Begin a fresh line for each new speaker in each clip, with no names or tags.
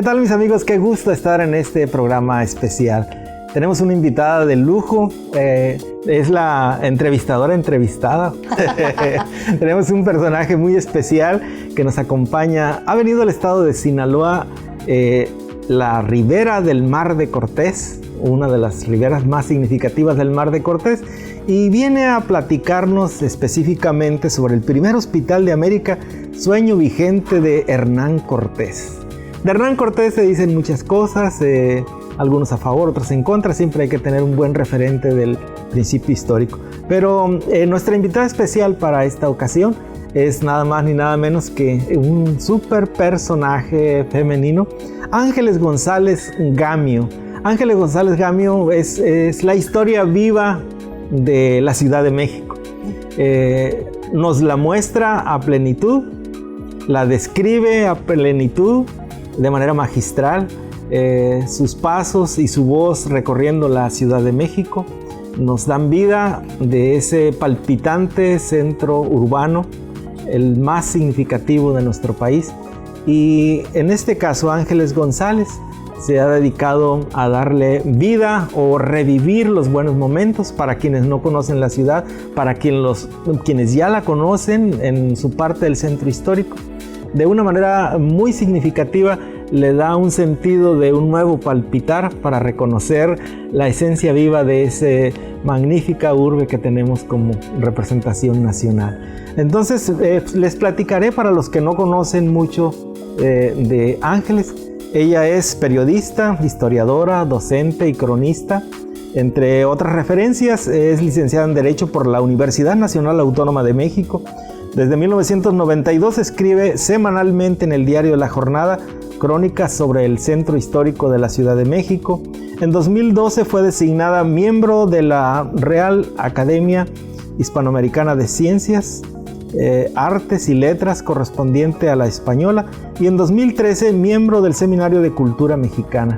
¿Qué tal, mis amigos? Qué gusto estar en este programa especial. Tenemos una invitada de lujo, es la entrevistadora entrevistada. Tenemos un personaje muy especial que nos acompaña. Ha venido al estado de Sinaloa, la ribera del Mar de Cortés, una de las riberas más significativas del Mar de Cortés, y viene a platicarnos específicamente sobre el primer hospital de América, sueño vigente de Hernán Cortés. De Hernán Cortés se dicen muchas cosas, algunos a favor, otros en contra. Siempre hay que tener un buen referente del principio histórico. Pero nuestra invitada especial para esta ocasión es nada más ni nada menos que un súper personaje femenino, Ángeles González Gamio. Ángeles González Gamio es la historia viva de la Ciudad de México. Nos la muestra a plenitud, la describe a plenitud, de manera magistral, sus pasos y su voz recorriendo la Ciudad de México nos dan vida de ese palpitante centro urbano, el más significativo de nuestro país. Y en este caso, Ángeles González se ha dedicado a darle vida o revivir los buenos momentos para quienes no conocen la ciudad, para quienes ya la conocen en su parte del centro histórico. De una manera muy significativa le da un sentido de un nuevo palpitar para reconocer la esencia viva de esa magnífica urbe que tenemos como representación nacional. Entonces les platicaré para los que no conocen mucho de Ángeles. Ella es periodista, historiadora, docente y cronista. Entre otras referencias, es licenciada en Derecho por la Universidad Nacional Autónoma de México. Desde 1992 escribe semanalmente en el diario La Jornada crónicas sobre el centro histórico de la Ciudad de México. En 2012 fue designada miembro de la Real Academia Hispanoamericana de Ciencias, Artes y Letras correspondiente a la española, y en 2013 miembro del Seminario de Cultura Mexicana.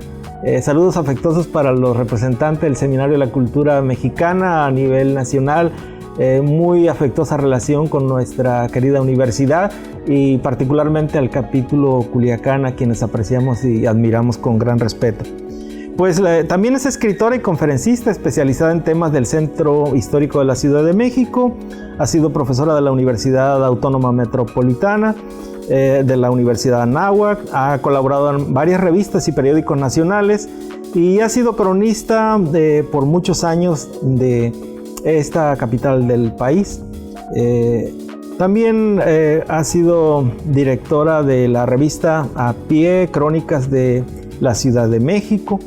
Saludos afectuosos para los representantes del Seminario de la Cultura Mexicana a nivel nacional. Muy afectuosa relación con nuestra querida universidad y particularmente al capítulo Culiacán, a quienes apreciamos y admiramos con gran respeto. Pues también es escritora y conferencista especializada en temas del Centro Histórico de la Ciudad de México. Ha sido profesora de la Universidad Autónoma Metropolitana, de la Universidad Anáhuac. Ha colaborado en varias revistas y periódicos nacionales y ha sido cronista por muchos años de esta capital del país. También ha sido directora de la revista A Pie, Crónicas de la Ciudad de México.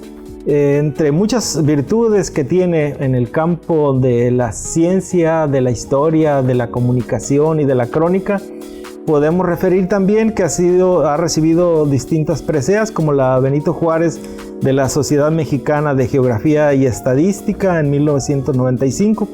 Entre muchas virtudes que tiene en el campo de la ciencia, de la historia, de la comunicación y de la crónica, podemos referir también que ha recibido distintas preseas, como la Benito Juárez de la Sociedad Mexicana de Geografía y Estadística en 1995,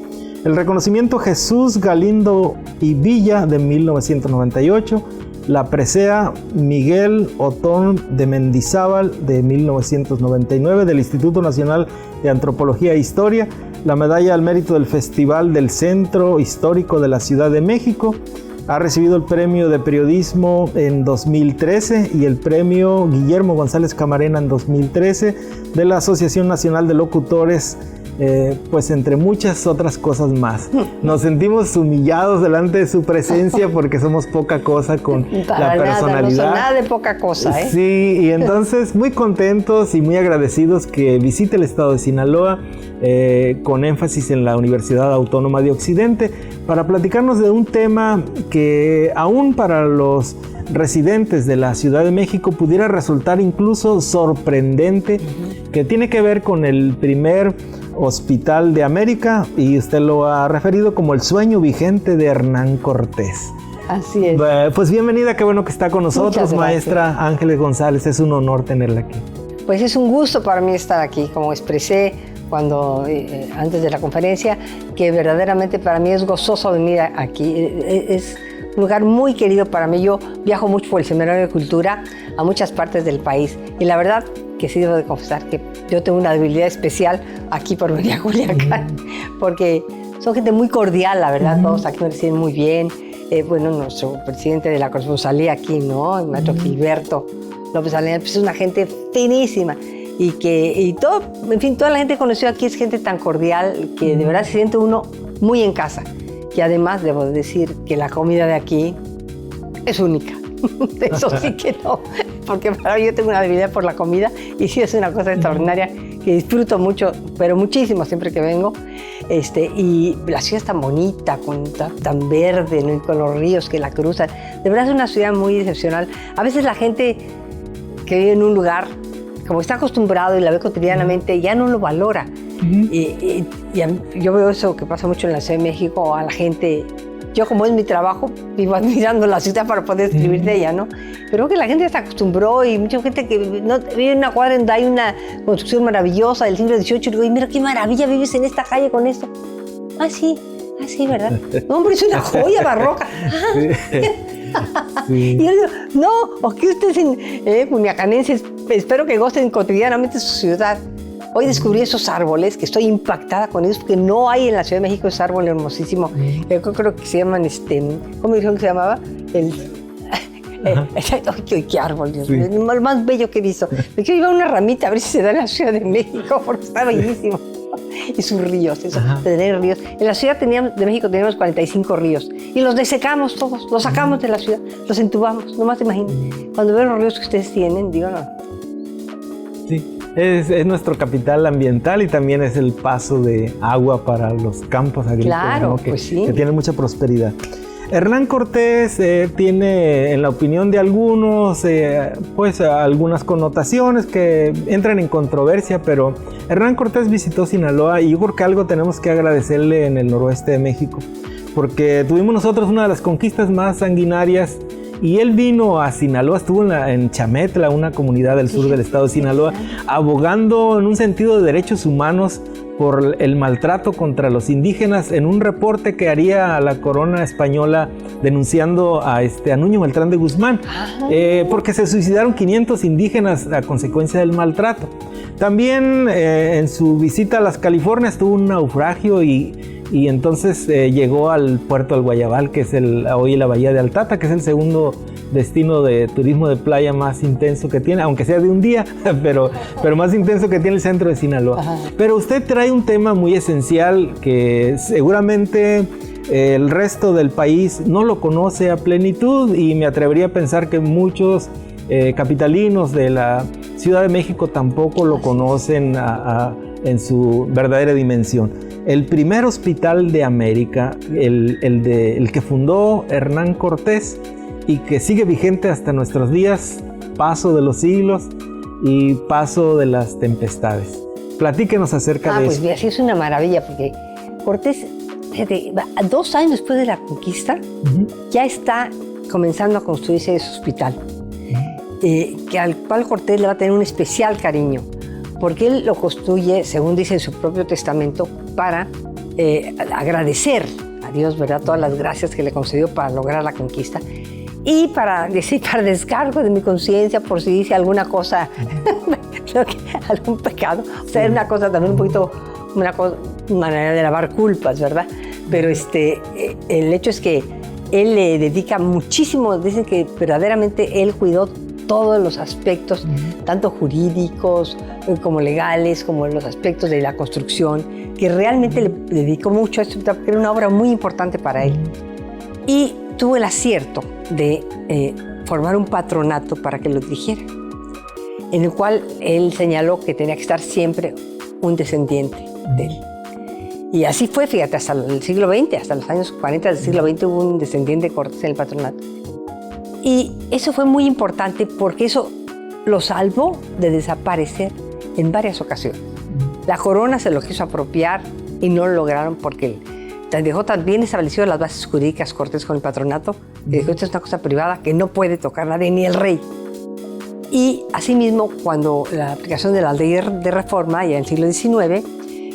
el reconocimiento Jesús Galindo y Villa de 1998, la presea Miguel Otón de Mendizábal de 1999 del Instituto Nacional de Antropología e Historia, la medalla al mérito del Festival del Centro Histórico de la Ciudad de México. Ha recibido el premio de periodismo en 2013 y el premio Guillermo González Camarena en 2013 de la Asociación Nacional de Locutores, pues entre muchas otras cosas más. Nos sentimos humillados delante de su presencia porque somos poca cosa con la personalidad.
No son nada de poca cosa, ¿eh?
Sí, y entonces muy contentos y muy agradecidos que visite el estado de Sinaloa, con énfasis en la Universidad Autónoma de Occidente, para platicarnos de un tema que aún para los residentes de la Ciudad de México pudiera resultar incluso sorprendente, que tiene que ver con el primer hospital de América, y usted lo ha referido como el sueño vigente de Hernán Cortés.
Así es.
Pues bienvenida, qué bueno que está con nosotros, maestra Ángeles González, es un honor tenerla aquí.
Pues es un gusto para mí estar aquí, como expresé antes de la conferencia, que verdaderamente para mí es gozoso venir aquí. Es un lugar muy querido para mí. Yo viajo mucho por el Seminario de Cultura a muchas partes del país, y la verdad que sí debo de confesar que yo tengo una debilidad especial aquí por venir a Culiacán, porque son gente muy cordial, la verdad. Todos aquí me reciben muy bien. Bueno, nuestro presidente de la corresponsalía aquí, ¿no? El maestro Gilberto, López Salinas, pues es una gente finísima. Y todo, en fin, toda la gente que conoció aquí es gente tan cordial que de verdad se siente uno muy en casa. Y además debo decir que la comida de aquí es única. Eso sí que no, porque para mí yo tengo una debilidad por la comida y sí es una cosa extraordinaria que disfruto mucho, pero muchísimo siempre que vengo. Y la ciudad es tan bonita, tan verde, ¿no? Y con los ríos que la cruzan. De verdad es una ciudad muy excepcional. A veces la gente que vive en un lugar, como está acostumbrado y la ve cotidianamente, ya no lo valora. Yo veo eso que pasa mucho en la Ciudad de México, a la gente. Yo, como es mi trabajo, vivo admirando la ciudad para poder escribir de ella, ¿no? Pero que la gente se acostumbró y mucha gente que vive en una cuadra donde hay una construcción maravillosa del siglo XVIII, y digo, mira qué maravilla, vives en esta calle con esto. Ah, sí, ¿verdad? No, hombre, es una joya barroca. Sí. Y yo digo, no, o que ustedes cuniacanenses, espero que gocen cotidianamente su ciudad. Hoy descubrí esos árboles, que estoy impactada con ellos, porque no hay en la Ciudad de México ese árbol hermosísimo. Yo creo que se llaman, ¿cómo dijeron que se llamaba? ¿Qué árbol, Dios mío? El más bello que he visto. Me quiero llevar una ramita a ver si se da en la Ciudad de México, porque está bellísimo. Y sus ríos, tener ríos. En la Ciudad de México teníamos 45 ríos y los desecamos todos, los sacamos de la ciudad, los entubamos, nomás te imaginas. Cuando veo los ríos que ustedes tienen, digo, no.
Sí. Es nuestro capital ambiental y también es el paso de agua para los campos agrícolas,
claro,
¿no?
pues sí.
Que tiene mucha prosperidad. Hernán Cortés tiene, en la opinión de algunos, pues algunas connotaciones que entran en controversia, pero Hernán Cortés visitó Sinaloa y yo creo que algo tenemos que agradecerle en el noroeste de México, porque tuvimos nosotros una de las conquistas más sanguinarias. Y él vino a Sinaloa, estuvo en Chametla, una comunidad del sur del estado de Sinaloa, abogando en un sentido de derechos humanos por el maltrato contra los indígenas en un reporte que haría la corona española denunciando a Nuño Beltrán de Guzmán, porque se suicidaron 500 indígenas a consecuencia del maltrato. También en su visita a las Californias tuvo un naufragio y entonces llegó al puerto del Guayabal, que es hoy la bahía de Altata, que es el segundo destino de turismo de playa más intenso que tiene, aunque sea de un día, pero más intenso que tiene el centro de Sinaloa. Ajá. Pero usted trae un tema muy esencial que seguramente el resto del país no lo conoce a plenitud y me atrevería a pensar que muchos capitalinos de la Ciudad de México tampoco lo conocen en su verdadera dimensión. El primer hospital de América, el que fundó Hernán Cortés y que sigue vigente hasta nuestros días, paso de los siglos y paso de las tempestades. Platíquenos acerca de eso.
Pues mira, sí es una maravilla, porque Cortés, fíjate, 2 años después de la conquista, ya está comenzando a construirse ese hospital, que al cual Cortés le va a tener un especial cariño, porque él lo construye, según dice en su propio testamento, para agradecer a Dios, ¿verdad?, todas las gracias que le concedió para lograr la conquista y para descargo de mi conciencia por si dice alguna cosa, algún pecado. O sea, es una cosa también un poquito, una manera de lavar culpas, ¿verdad? Pero el hecho es que él le dedica muchísimo, dicen que verdaderamente él cuidó todos los aspectos, tanto jurídicos como legales, como los aspectos de la construcción, que realmente le dedicó mucho a esto, porque era una obra muy importante para él. Y tuvo el acierto de formar un patronato para que lo dirigiera, en el cual él señaló que tenía que estar siempre un descendiente de él. Y así fue, fíjate, hasta el siglo XX, hasta los años 40 del siglo XX hubo un descendiente de Cortés en el patronato. Y eso fue muy importante porque eso lo salvó de desaparecer en varias ocasiones. La corona se lo quiso apropiar y no lo lograron porque dejó tan bien establecidas las bases jurídicas Cortés con el patronato, que dijo, esto es una cosa privada que no puede tocar nadie, ni el rey. Y asimismo, cuando la aplicación de la ley de reforma, ya en el siglo XIX,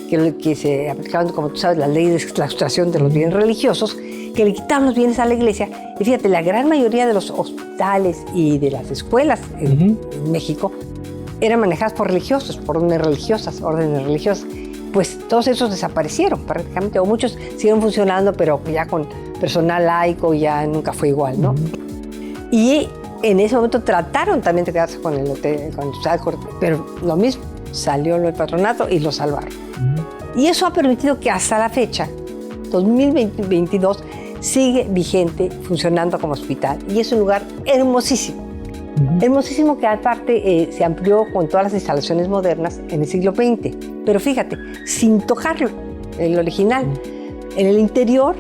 que se aplicaban, como tú sabes, la ley de exclaustración de los bienes religiosos, que le quitaban los bienes a la iglesia. Y fíjate, la gran mayoría de los hospitales y de las escuelas en México eran manejadas por religiosos, por órdenes religiosas. Pues todos esos desaparecieron prácticamente, o muchos siguen funcionando, pero ya con personal laico ya nunca fue igual, ¿no? Y en ese momento trataron también de quedarse con el hotel, con el Hospital Cortés, pero lo mismo, salió el patronato y lo salvaron. Y eso ha permitido que hasta la fecha, 2022, sigue vigente, funcionando como hospital. Y es un lugar hermosísimo. Hermosísimo que aparte se amplió con todas las instalaciones modernas en el siglo XX. Pero fíjate, sin tocarlo, el original. En el interior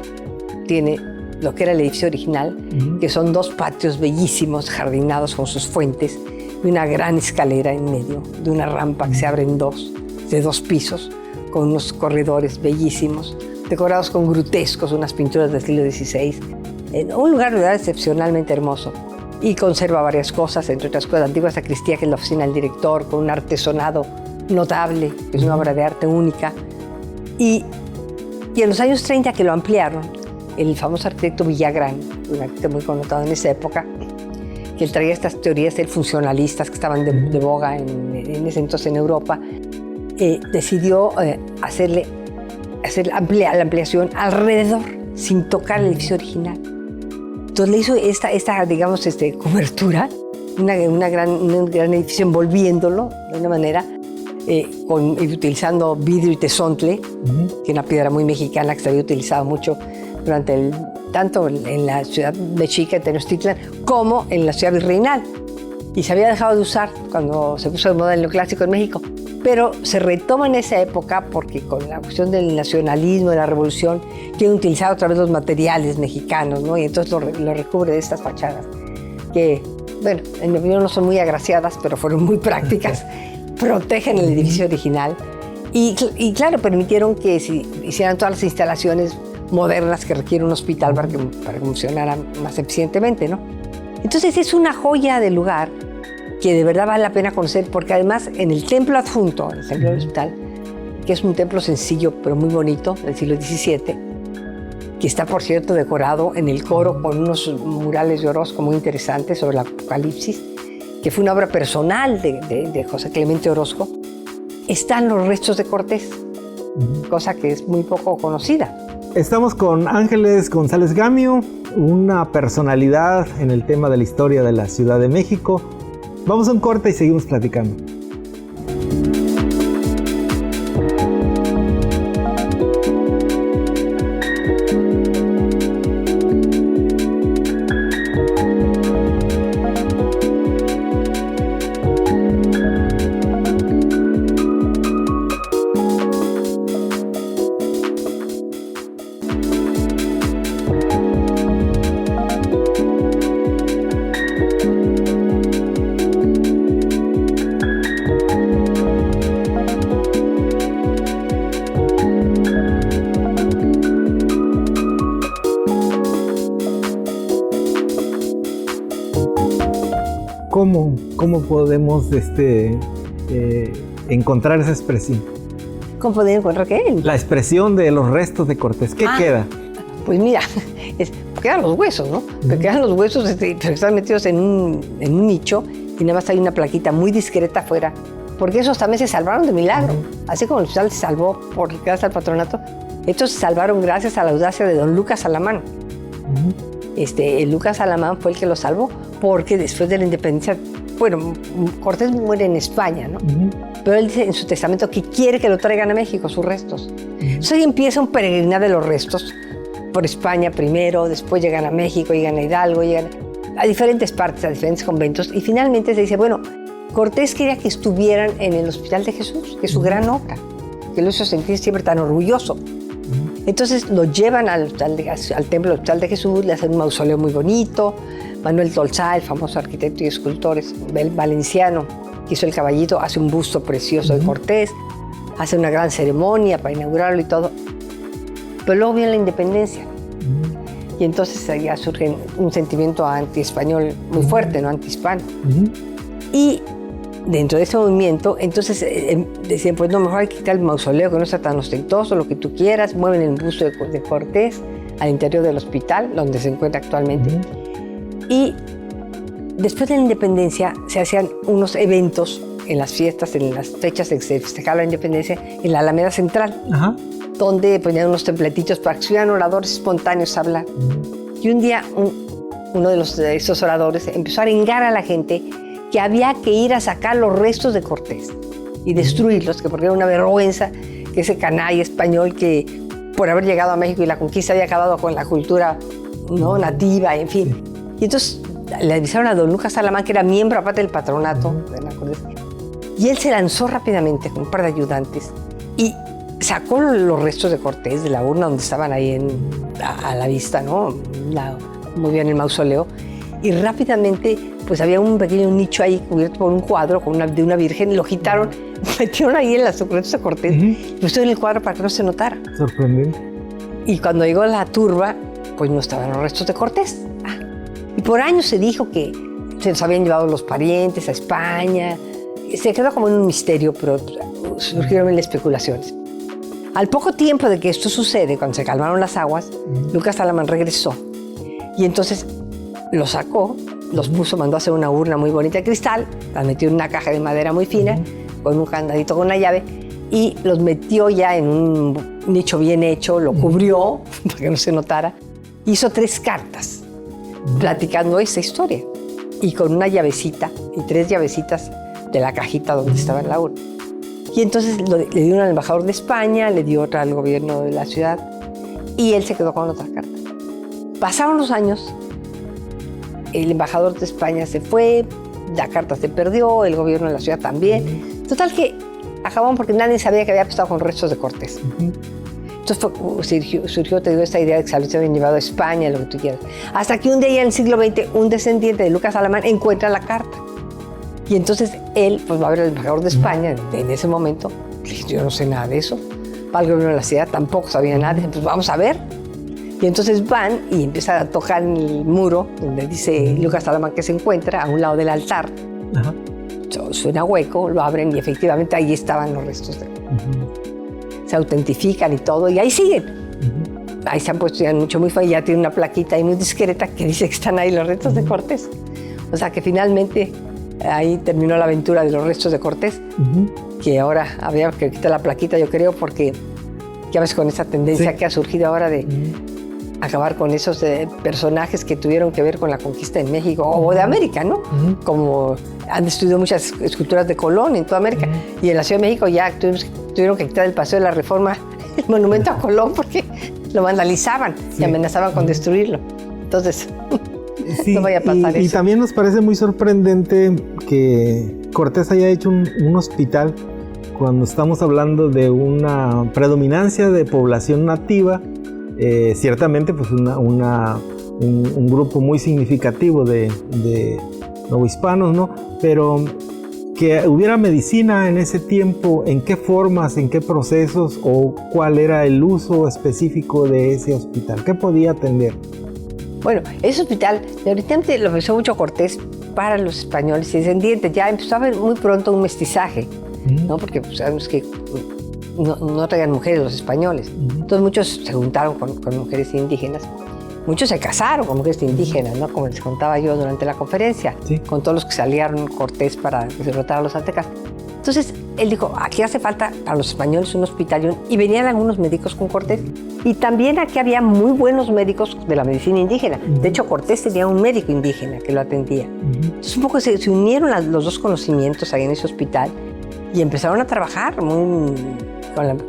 tiene lo que era el edificio original, que son 2 patios bellísimos, jardinados con sus fuentes, y una gran escalera en medio, de una rampa que se abre en 2, de 2 pisos, con unos corredores bellísimos, decorados con grutescos, unas pinturas del siglo XVI. Un lugar de verdad excepcionalmente hermoso. Y conserva varias cosas, entre otras cosas, la antigua sacristía, que es la oficina del director, con un artesonado notable, que es una obra de arte única. Y en los años 30, que lo ampliaron, el famoso arquitecto Villagrán, un arquitecto muy connotado en esa época, que él traía estas teorías funcionalistas que estaban de boga en ese entonces en Europa, decidió hacer la ampliación alrededor, sin tocar el edificio original. Entonces le hizo esta digamos, cobertura, un gran edificio envolviéndolo de una manera, utilizando vidrio y tezontle, que es una piedra muy mexicana que se había utilizado mucho tanto en la ciudad mexica, Tenochtitlan, como en la ciudad virreinal. Y se había dejado de usar cuando se puso de moda el neoclásico en México. Pero se retoma en esa época porque con la cuestión del nacionalismo, de la revolución, quieren utilizar otra vez los materiales mexicanos, ¿no? Y entonces lo recubre de estas fachadas, que, bueno, en mi opinión no son muy agraciadas, pero fueron muy prácticas. Protegen el edificio original y claro, permitieron que se hicieran todas las instalaciones modernas que requiere un hospital para que funcionara más eficientemente, ¿no? Entonces es una joya de lugar que de verdad vale la pena conocer, porque además en el templo adjunto, el templo del hospital, que es un templo sencillo pero muy bonito del siglo XVII, que está por cierto decorado en el coro con unos murales de Orozco muy interesantes sobre el Apocalipsis, que fue una obra personal de José Clemente Orozco, están los restos de Cortés, cosa que es muy poco conocida.
Estamos con Ángeles González Gamio, una personalidad en el tema de la historia de la Ciudad de México. Vamos a un corte y seguimos platicando. ¿Cómo podemos encontrar esa expresión?
¿Cómo podemos encontrar qué?
La expresión de los restos de Cortés. ¿Qué queda?
Pues mira, quedan los huesos, ¿no? Quedan los huesos, pero están metidos en un nicho y nada más hay una plaquita muy discreta afuera, porque esos también se salvaron de milagro. Así como el hospital se salvó gracias al patronato, estos se salvaron gracias a la audacia de don Lucas Alamán. Lucas Alamán fue el que lo salvó, porque después de la independencia, bueno, Cortés muere en España, ¿no? Pero él dice en su testamento que quiere que lo traigan a México, sus restos. Entonces ahí empieza un peregrinar de los restos por España primero, después llegan a México, llegan a Hidalgo, llegan a diferentes partes, a diferentes conventos, y finalmente se dice, bueno, Cortés quería que estuvieran en el Hospital de Jesús, que es su gran obra, que lo hizo sentir siempre tan orgulloso. Entonces lo llevan al templo del Hospital de Jesús, le hacen un mausoleo muy bonito. Manuel Tolsá, el famoso arquitecto y escultor valenciano, que hizo el caballito, hace un busto precioso de Cortés, hace una gran ceremonia para inaugurarlo y todo. Pero luego viene la independencia. Y entonces ya surge un sentimiento anti-español muy fuerte, ¿no? Anti-hispano. Y dentro de ese movimiento, entonces decían, pues no, mejor hay que quitar el mausoleo, que no está tan ostentoso, lo que tú quieras. Mueven el busto de Cortés al interior del hospital, donde se encuentra actualmente. Y después de la independencia se hacían unos eventos en las fiestas, en las fechas en que se festejaba la independencia, en la Alameda Central, donde ponían unos templetitos para que subieran oradores espontáneos a hablar. Y un día uno de estos oradores, empezó a arengar a la gente que había que ir a sacar los restos de Cortés y destruirlos, que porque era una vergüenza que ese canalla español que por haber llegado a México y la conquista había acabado con la cultura, ¿no?, nativa, en fin. Y entonces le avisaron a don Lucas Alamán, que era miembro aparte del patronato de la Cortés, y él se lanzó rápidamente con un par de ayudantes y sacó los restos de Cortés de la urna donde estaban ahí a la vista, ¿no? Muy bien, el mausoleo. Y rápidamente, pues había un pequeño nicho ahí cubierto por un cuadro de una virgen, lo quitaron, metieron ahí en los restos de Cortés y pusieron en el cuadro para que no se notara.
Sorprendente.
Y cuando llegó la turba, pues no estaban los restos de Cortés. Y por años se dijo que se los habían llevado los parientes a España. Se quedó como en un misterio, pero surgieron las especulaciones. Al poco tiempo de que esto sucede, cuando se calmaron las aguas, Lucas Alamán regresó. Y entonces los sacó, los puso, mandó a hacer una urna muy bonita de cristal, las metió en una caja de madera muy fina, con un candadito con una llave, y los metió ya en un nicho bien hecho, lo cubrió para que no se notara. Hizo 3 cartas platicando esa historia, y con una llavecita y 3 llavecitas de la cajita donde estaba la urna. Y entonces le dio una al embajador de España, le dio otra al gobierno de la ciudad, y él se quedó con otra carta. Pasaron los años, el embajador de España se fue, la carta se perdió, el gobierno de la ciudad también. Total que acabaron porque nadie sabía que había pasado con restos de Cortés. Entonces surgió, te digo, esta idea de que se habían llevado a España, lo que tú quieras. Hasta que un día ya en el siglo XX, un descendiente de Lucas Alamán encuentra la carta. Y entonces él, pues va a ver al embajador de España en ese momento. Le dije, yo no sé nada de eso. Va al gobierno de la ciudad, tampoco sabía nada. Dice, pues vamos a ver. Y entonces van y empiezan a tocar en el muro donde dice Lucas Alamán que se encuentra, a un lado del altar. Ajá. Suena hueco, lo abren y efectivamente ahí estaban los restos de Se autentifican y todo, y ahí siguen. Ahí se han puesto ya mucho, muy feo, y ya tiene una plaquita ahí muy discreta que dice que están ahí los restos de Cortés. O sea que finalmente ahí terminó la aventura de los restos de Cortés, que ahora había que quitar la plaquita, yo creo, porque ya ves con esa tendencia que ha surgido ahora de acabar con esos personajes que tuvieron que ver con la conquista en México o de América, ¿no? Como han destruido muchas esculturas de Colón en toda América, y en la Ciudad de México ya tuvieron que quitar el Paseo de la Reforma, el monumento a Colón, porque lo vandalizaban y amenazaban con destruirlo. Entonces, no vaya a pasar eso.
Y también nos parece muy sorprendente que Cortés haya hecho un hospital cuando estamos hablando de una predominancia de población nativa. Ciertamente pues un grupo muy significativo de novohispanos, ¿no? Pero que hubiera medicina en ese tiempo, ¿en qué formas, en qué procesos o cuál era el uso específico de ese hospital? ¿Qué podía atender?
Bueno, ese hospital, ahorita lo pensó mucho Cortés para los españoles y descendientes. Ya empezó a haber muy pronto un mestizaje, ¿no? Porque pues, sabemos que no traían mujeres los españoles. Entonces muchos se juntaron con mujeres indígenas. Muchos se casaron con mujeres indígenas, ¿no? Como les contaba yo durante la conferencia, con todos los que salieron Cortés para derrotar a los aztecas. Entonces él dijo, aquí hace falta para los españoles un hospital, y venían algunos médicos con Cortés. Y también aquí había muy buenos médicos de la medicina indígena. De hecho, Cortés tenía un médico indígena que lo atendía. Entonces un poco se unieron los dos conocimientos ahí en ese hospital y empezaron a trabajar con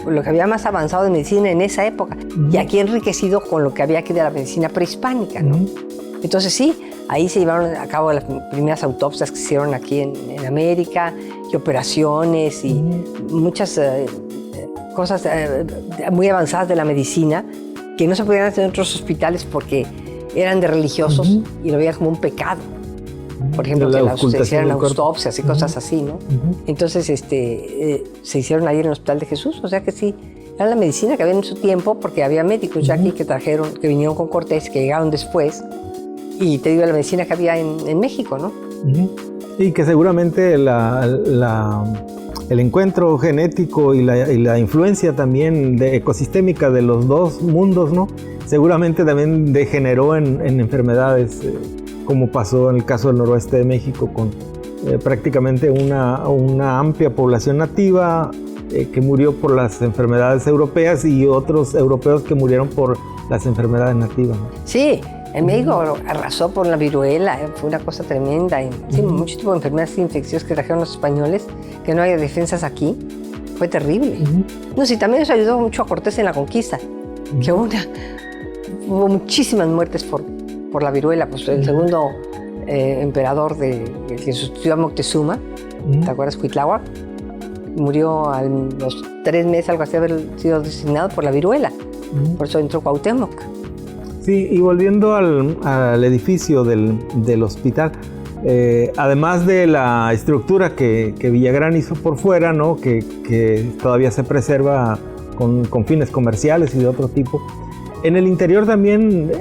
lo que había más avanzado de medicina en esa época, y aquí enriquecido con lo que había aquí de la medicina prehispánica, ¿no? Entonces sí, ahí se llevaron a cabo las primeras autopsias que se hicieron aquí en América, y operaciones y muchas cosas muy avanzadas de la medicina que no se podían hacer en otros hospitales porque eran de religiosos y lo veían como un pecado. Por ejemplo, que se hicieran autopsias y cosas así, ¿no? Entonces, se hicieron ahí en el Hospital de Jesús, o sea que sí, era la medicina que había en su tiempo, porque había médicos ya aquí que vinieron con Cortés, que llegaron después, y te digo, la medicina que había en México, ¿no?
Y que seguramente el encuentro genético y la influencia también ecosistémica de los dos mundos, ¿no? Seguramente también degeneró en enfermedades, como pasó en el caso del noroeste de México, con prácticamente una amplia población nativa que murió por las enfermedades europeas y otros europeos que murieron por las enfermedades nativas, ¿no?
Sí, en México arrasó por la viruela, fue una cosa tremenda. Y, sí, mucho tipo de enfermedades infecciosas que trajeron los españoles, que no había defensas aquí. Fue terrible. No, sí, también eso ayudó mucho a Cortés en la conquista, que hubo muchísimas muertes por la viruela. Pues el segundo emperador que sustituyó a Moctezuma, ¿te acuerdas? Cuitláhuac, murió a los 3 meses, algo así, de haber sido designado por la viruela. Por eso entró Cuauhtémoc.
Sí, y volviendo al edificio del hospital, además de la estructura que Villagrán hizo por fuera, ¿no? que todavía se preserva con fines comerciales y de otro tipo, en el interior también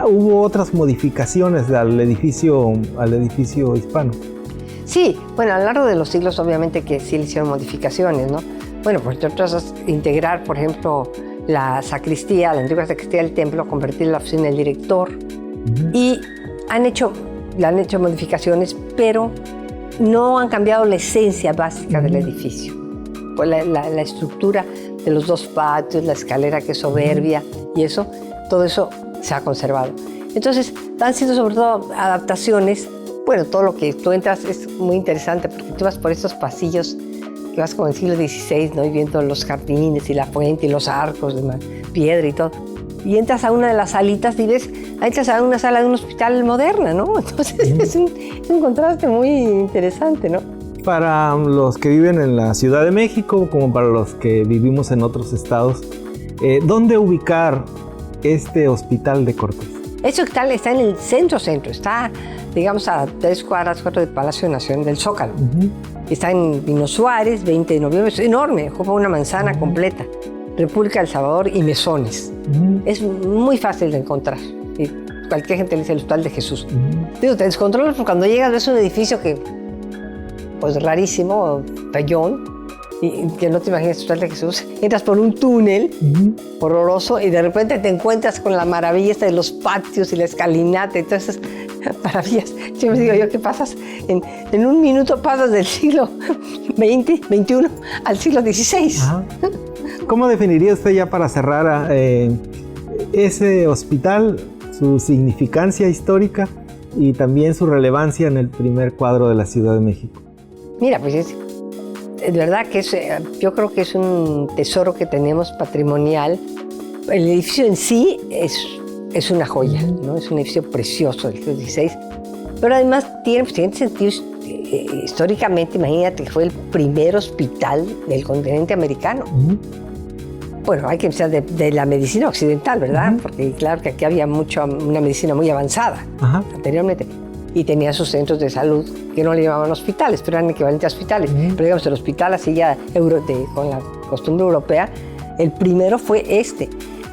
hubo otras modificaciones al edificio hispano.
Sí, bueno, a lo largo de los siglos obviamente que sí le hicieron modificaciones, ¿no? Bueno, por entre otras cosas, integrar, por ejemplo, la sacristía, la antigua sacristía del templo, convertirla en la oficina del director. Y le han hecho modificaciones, pero no han cambiado la esencia básica del edificio. Pues la estructura de los 2 patios, la escalera que es soberbia y eso, todo eso se ha conservado. Entonces, han sido sobre todo adaptaciones. Bueno, todo lo que tú entras es muy interesante porque tú vas por estos pasillos que vas como en el siglo XVI, ¿no? Y viendo los jardines y la fuente y los arcos de piedra y todo. Y entras a una de las salitas y entras a una sala de un hospital moderna, ¿no? Entonces es un contraste muy interesante, ¿no?
Para los que viven en la Ciudad de México, como para los que vivimos en otros estados, ¿dónde ubicar este hospital de Cortés?
Este hospital está en el centro, está, digamos, a 3 cuadras, 4 del Palacio Nacional del Zócalo. Está en Pino Suárez, 20 de noviembre, es enorme, ocupa una manzana completa. República del Salvador y Mesones. Es muy fácil de encontrar. Y cualquier gente le dice el Hospital de Jesús. Digo, te descontrolas porque cuando llegas ves un edificio que, pues rarísimo, pellón, y que no te imaginas el Hospital de Jesús. Entras por un túnel horroroso y de repente te encuentras con la maravilla esta de los patios y la escalinata y todas esas maravillas. Siempre digo yo que pasas, en un minuto pasas del siglo XX, XXI al siglo XVI.
¿Cómo definiría usted, ya para cerrar, ese hospital, su significancia histórica y también su relevancia en el primer cuadro de la Ciudad de México?
Mira, pues es verdad que yo creo que es un tesoro que tenemos patrimonial. El edificio en sí es una joya, ¿no? Es un edificio precioso del siglo XVI, pero además tiene sentido históricamente. Imagínate que fue el primer hospital del continente americano. Bueno, hay que empezar de la medicina occidental, ¿verdad? Porque claro que aquí había una medicina muy avanzada anteriormente. Y tenía sus centros de salud que no le llamaban hospitales, pero eran equivalentes a hospitales. Pero digamos, el hospital así ya con la costumbre europea, el primero fue este.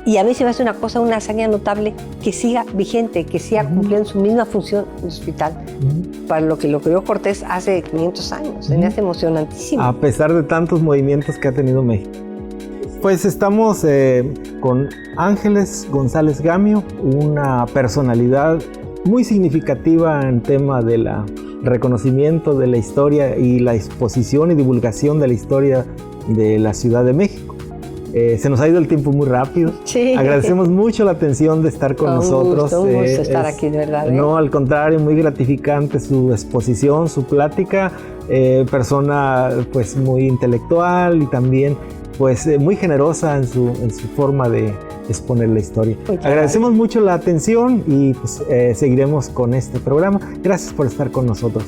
Y a mí se me hace una hazaña notable que siga vigente, que siga cumpliendo su misma función el hospital. Para lo que creó Cortés hace 500 años. Se me hace emocionantísimo.
A pesar de tantos movimientos que ha tenido México. Pues estamos con Ángeles González Gamio, una personalidad muy significativa en tema de la reconocimiento de la historia y la exposición y divulgación de la historia de la Ciudad de México. Se nos ha ido el tiempo muy rápido.
Sí.
Agradecemos mucho la atención de estar con nosotros.
Un gusto estar aquí, de verdad.
No, al contrario, muy gratificante su exposición, su plática. Persona pues muy intelectual y también pues muy generosa en su forma de exponer la historia. Agradecemos mucho la atención y pues seguiremos con este programa. Gracias por estar con nosotros.